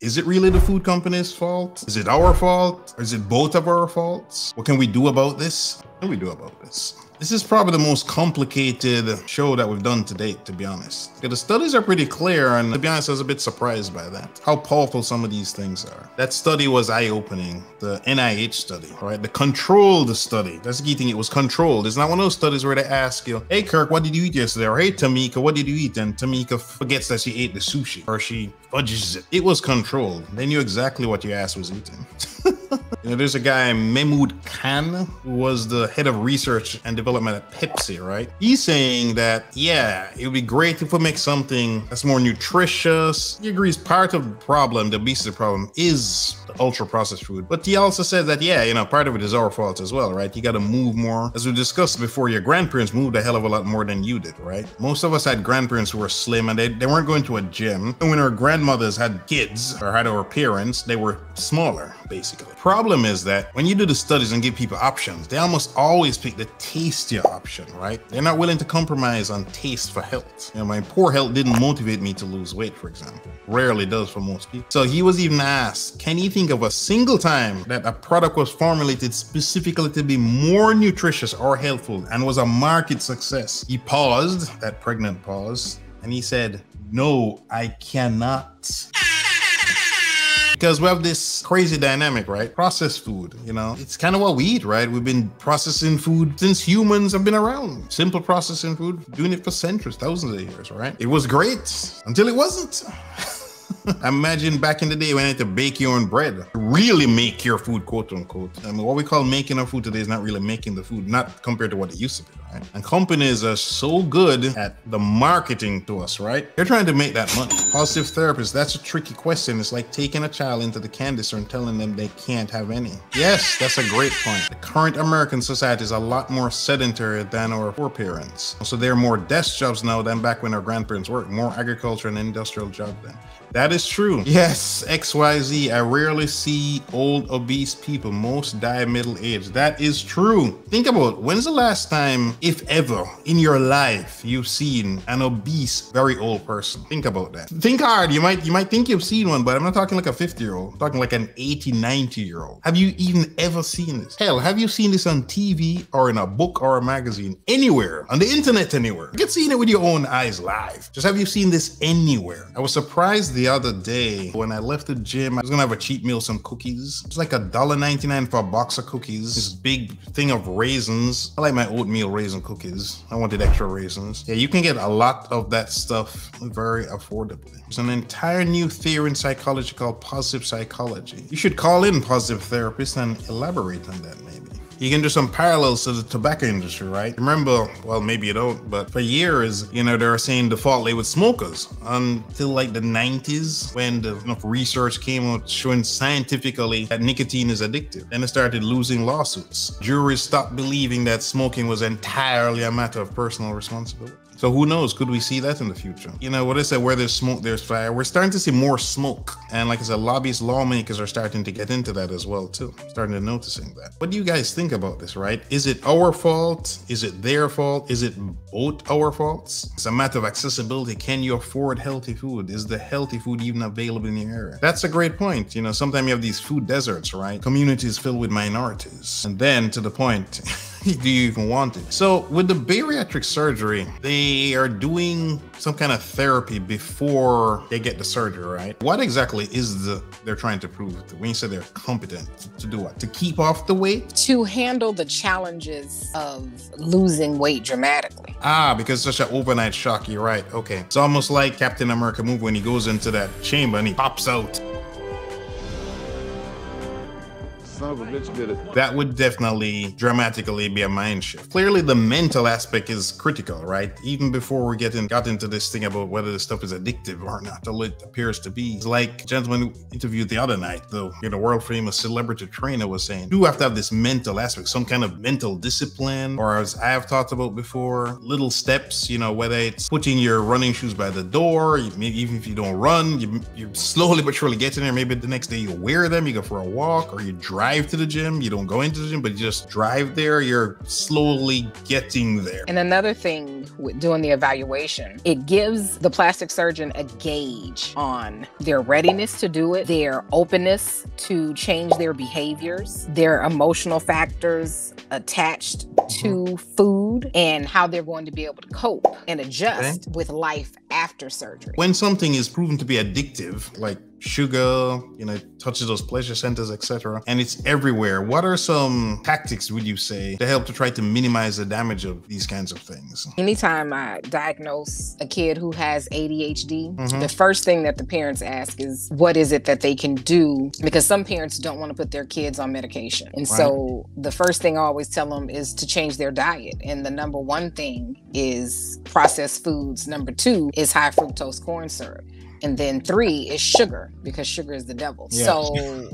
Is it really the food company's fault? Is it our fault? Or is it both of our faults? What can we do about this? What can we do about this? This is probably the most complicated show that we've done to date, to be honest. The studies are pretty clear, and to be honest, I was a bit surprised by that. How powerful some of these things are. That study was eye-opening. The NIH study, right? The controlled study. That's the key thing. It was controlled. It's not one of those studies where they ask you, hey, Kirk, what did you eat yesterday? Or hey, Tamika, what did you eat? And Tamika forgets that she ate the sushi, or she fudges it. It was controlled. They knew exactly what your ass was eating. You know, there's a guy, Mahmoud Khan, who was the head of research and development at Pepsi, right? He's saying that, yeah, it would be great if we make something that's more nutritious. He agrees part of the problem, the obesity problem, is the ultra-processed food. But he also said that, yeah, you know, part of it is our fault as well, right? You got to move more. As we discussed before, your grandparents moved a hell of a lot more than you did, right? Most of us had grandparents who were slim and they weren't going to a gym. And when our grandmothers had kids or had our parents, they were smaller, basically. Problem is that when you do the studies and give people options, they almost always pick the tastier option, right? They're not willing to compromise on taste for health. You know, my poor health didn't motivate me to lose weight, for example. Rarely does for most people. So he was even asked, can you think of a single time that a product was formulated specifically to be more nutritious or healthful and was a market success? He paused, that pregnant pause, and he said, no, I cannot. Because we have this crazy dynamic, right? Processed food, you know, it's kind of what we eat, right? We've been processing food since humans have been around. Simple processing food, doing it for centuries, thousands of years, right? It was great until it wasn't. Imagine back in the day when you had to bake your own bread, really make your food, quote unquote. I mean, what we call making our food today is not really making the food, not compared to what it used to be, right? And companies are so good at the marketing to us, right? They're trying to make that money. Positive therapists, that's a tricky question. It's like taking a child into the candy store and telling them they can't have any. Yes, that's a great point. The current American society is a lot more sedentary than our foreparents. So there are more desk jobs now than back when our grandparents worked, more agriculture and industrial jobs then. That is true. Yes, XYZ, I rarely see old obese people. Most die middle aged. That is true. Think about, when's the last time, if ever, in your life you've seen an obese, very old person? Think about that. Think hard. You might think you've seen one, but I'm not talking like a 50-year-old. I'm talking like an 80, 90-year-old. Have you even ever seen this? Hell, have you seen this on TV or in a book or a magazine? Anywhere. On the internet, anywhere. You can see it with your own eyes live. Just have you seen this anywhere? I was surprised the other day when I left the gym. I was gonna have a cheat meal, some cookies. It's like $1.99 for a box of cookies. This big thing of raisins. I like my oatmeal raisin cookies. I wanted extra raisins. Yeah, you can get a lot of that stuff very affordably. There's an entire new theory in psychology called positive psychology. You should call in positive therapists and elaborate on that maybe. You can do some parallels to the tobacco industry, right? Remember, well, maybe you don't, but for years, you know, they were saying defaultly with smokers until like the 90s when the research came out showing scientifically that nicotine is addictive. Then it started losing lawsuits. Juries stopped believing that smoking was entirely a matter of personal responsibility. So who knows, could we see that in the future? You know, what I said, where there's smoke, there's fire. We're starting to see more smoke. And like I said, lobbyists, lawmakers are starting to get into that as well too. Starting to noticing that. What do you guys think about this, right? Is it our fault? Is it their fault? Is it both our faults? It's a matter of accessibility. Can you afford healthy food? Is the healthy food even available in your area? That's a great point. You know, sometimes you have these food deserts, right? Communities filled with minorities. And then to the point, do you even want it? So with the bariatric surgery, they are doing some kind of therapy before they get the surgery, right? What exactly is they're trying to prove? When you say they're competent to do what? To keep off the weight? To handle the challenges of losing weight dramatically. Ah, because it's such an overnight shock, you're right. Okay. It's almost like Captain America movie when he goes into that chamber and he pops out. That would definitely dramatically be a mind shift. Clearly the mental aspect is critical, right? Even before we got into this thing about whether this stuff is addictive or not, although it appears to be. It's like a gentleman who interviewed the other night, though, you know, world famous celebrity trainer was saying, you have to have this mental aspect, some kind of mental discipline, or as I have talked about before, little steps, you know, whether it's putting your running shoes by the door, maybe even if you don't run, you slowly but surely get in there. Maybe the next day you wear them, you go for a walk, or you drive drive to the gym, you don't go into the gym, but you just drive there, you're slowly getting there. And another thing with doing the evaluation, it gives the plastic surgeon a gauge on their readiness to do it, their openness to change their behaviors, their emotional factors attached to food, and how they're going to be able to cope and adjust with life after surgery. When something is proven to be addictive, like sugar, it touches those pleasure centers, etc., and it's everywhere, what are some tactics, would you say, to help to try to minimize the damage of these kinds of things? Anytime I diagnose a kid who has ADHD, the first thing that the parents ask is, what is it that they can do? Because some parents don't want to put their kids on medication. And so the first thing I always tell them is to change their diet. And the number one thing is processed foods. Number two is high fructose corn syrup. And then 3 is sugar, because sugar is the devil. Yeah. So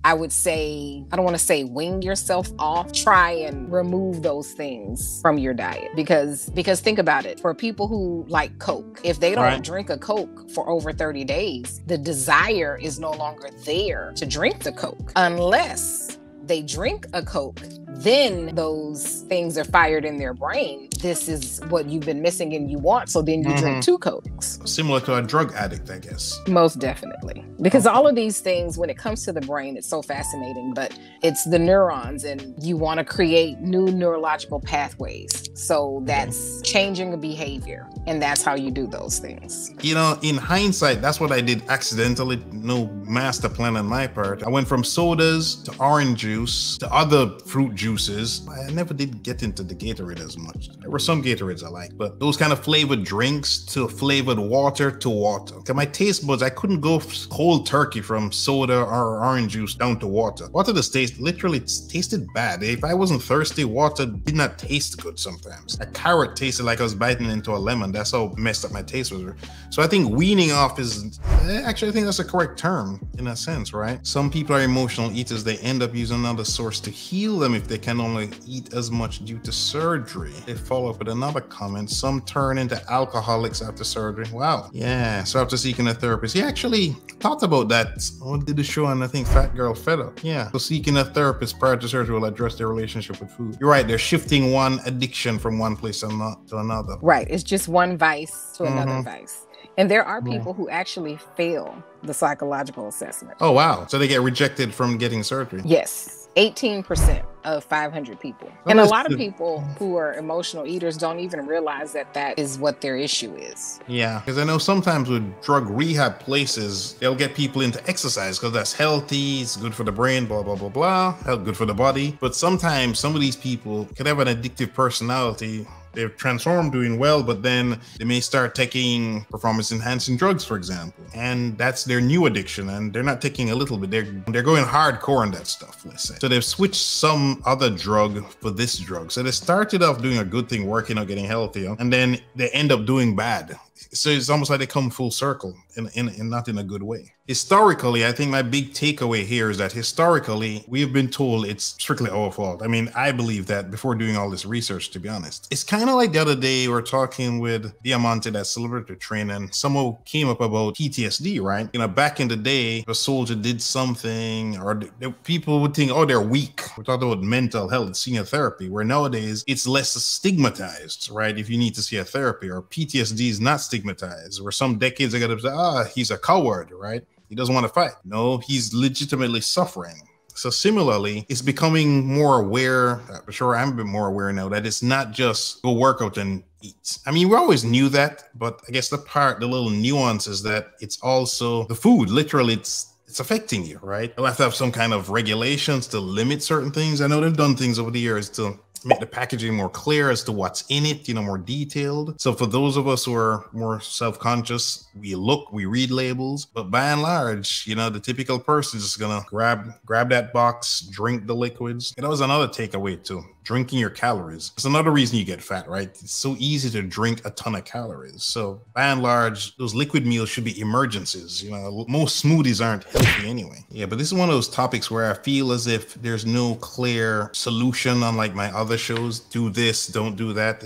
I would say, I don't want to say wean yourself off. Try and remove those things from your diet. Because think about it. For people who like Coke, if they don't drink a Coke for over 30 days, the desire is no longer there to drink the Coke. Unless they drink a Coke, then those things are fired in their brain. This is what you've been missing and you want. So then you drink 2 Cokes. Similar to a drug addict, I guess. Most definitely. Because all of these things, when it comes to the brain, it's so fascinating, but it's the neurons, and you want to create new neurological pathways. So that's changing a behavior. And that's how you do those things. In hindsight, that's what I did accidentally. No master plan on my part. I went from sodas to orange juice to other fruit juices. I never did get into the Gatorade as much. There were some Gatorades I liked, but those kind of flavored drinks to flavored water to water. To my taste buds, I couldn't go cold turkey from soda or orange juice down to water. Water just literally tasted bad. If I wasn't thirsty, water did not taste good sometimes. A carrot tasted like I was biting into a lemon. That's how messed up my taste was. So I think weaning off is, actually I think that's a correct term in a sense, right? Some people are emotional eaters. They end up using another source to heal them if they can only eat as much due to surgery. They follow up with another comment. Some turn into alcoholics after surgery. Wow. Yeah. So after seeking a therapist, he actually talked about that. I did a show on, I think, Fat Girl Fed Up. Yeah. So seeking a therapist prior to surgery will address their relationship with food. You're right. They're shifting one addiction from one place to another. Right. It's just one vice to another vice. And there are people who actually fail the psychological assessment. Oh, wow. So they get rejected from getting surgery? Yes. 18% of 500 people. And a lot of people who are emotional eaters don't even realize that that is what their issue is. Yeah, because I know sometimes with drug rehab places, they'll get people into exercise because that's healthy, it's good for the brain, blah, blah, blah, blah, good for the body. But sometimes some of these people can have an addictive personality. They're transformed, doing well, but then they may start taking performance-enhancing drugs, for example. And that's their new addiction, and they're not taking a little bit. They're going hardcore on that stuff, let's say. So they've switched some other drug for this drug. So they started off doing a good thing, working out, getting healthier, and then they end up doing bad. So it's almost like they come full circle, in not in a good way. Historically, I think my big takeaway here is that historically, we've been told it's strictly our fault. I mean, I believe that before doing all this research, to be honest. It's kind of like the other day, we were talking with Diamante, that celebrity trainer, and someone came up about PTSD, right? Back in the day, a soldier did something, or people would think, oh, they're weak. We talked about mental health, senior therapy, where nowadays it's less stigmatized, right? If you need to see a therapy, or PTSD is not stigmatized, where some decades ago, they say, he's a coward, right? He doesn't want to fight. No, he's legitimately suffering. So similarly, it's becoming more aware, for sure I'm a bit more aware now, that it's not just go work out and eat. I mean, we always knew that, but I guess the little nuance is that it's also the food. Literally, it's affecting you, right? You'll have to have some kind of regulations to limit certain things. I know they've done things over the years to make the packaging more clear as to what's in it, more detailed. So for those of us who are more self-conscious, we read labels, but by and large, the typical person is just gonna grab that box, drink the liquids. And that was another takeaway too. drinking your calories. It's another reason you get fat, right? It's so easy to drink a ton of calories. So by and large, those liquid meals should be emergencies. You know, most smoothies aren't healthy anyway. Yeah, but this is one of those topics where I feel as if there's no clear solution, unlike my other shows. Do this, don't do that.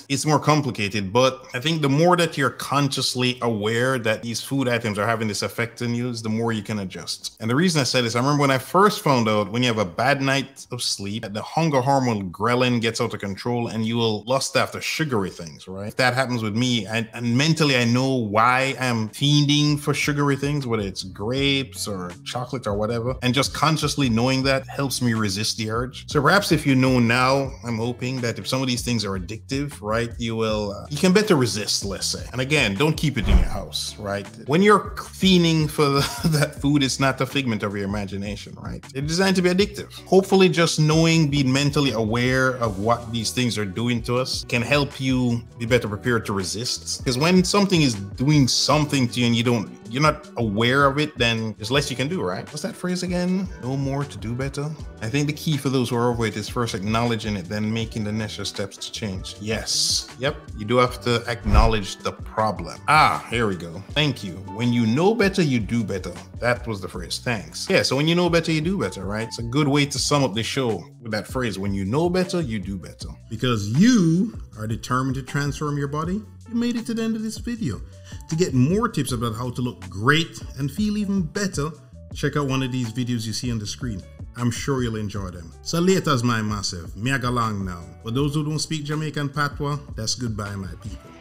It's more complicated, but I think the more that you're consciously aware that these food items are having this effect on you, the more you can adjust. And the reason I said this, I remember when I first found out when you have a bad night of sleep, the hunger hormone ghrelin gets out of control and you will lust after sugary things, right? If that happens with me, and mentally I know why I'm fiending for sugary things, whether it's grapes or chocolate or whatever, and just consciously knowing that helps me resist the urge. So perhaps if you know now, I'm hoping that if some of these things are addictive, right, you can better resist, let's say. And again, don't keep it in your house, right? When you're fiending for that food, it's not a figment of your imagination, right? It's designed to be addictive. Hopefully just knowing, being mentally aware of what these things are doing to us can help you be better prepared to resist. Because when something is doing something to you and you're not aware of it, then there's less you can do, right? What's that phrase again? No more to do better. I think the key for those who are overweight is first acknowledging it, then making the necessary steps to change. Yes. Yep. You do have to acknowledge the problem. Here we go. Thank you. When you know better, you do better. That was the phrase. Thanks. Yeah. So when you know better, you do better, right? It's a good way to sum up the show with that phrase. When you know better, you do better. Because you are determined to transform your body, you made it to the end of this video. To get more tips about how to look great and feel even better, check out one of these videos you see on the screen. I'm sure you'll enjoy them. So later's my massive. Me a go long now. For those who don't speak Jamaican patois, that's goodbye, my people.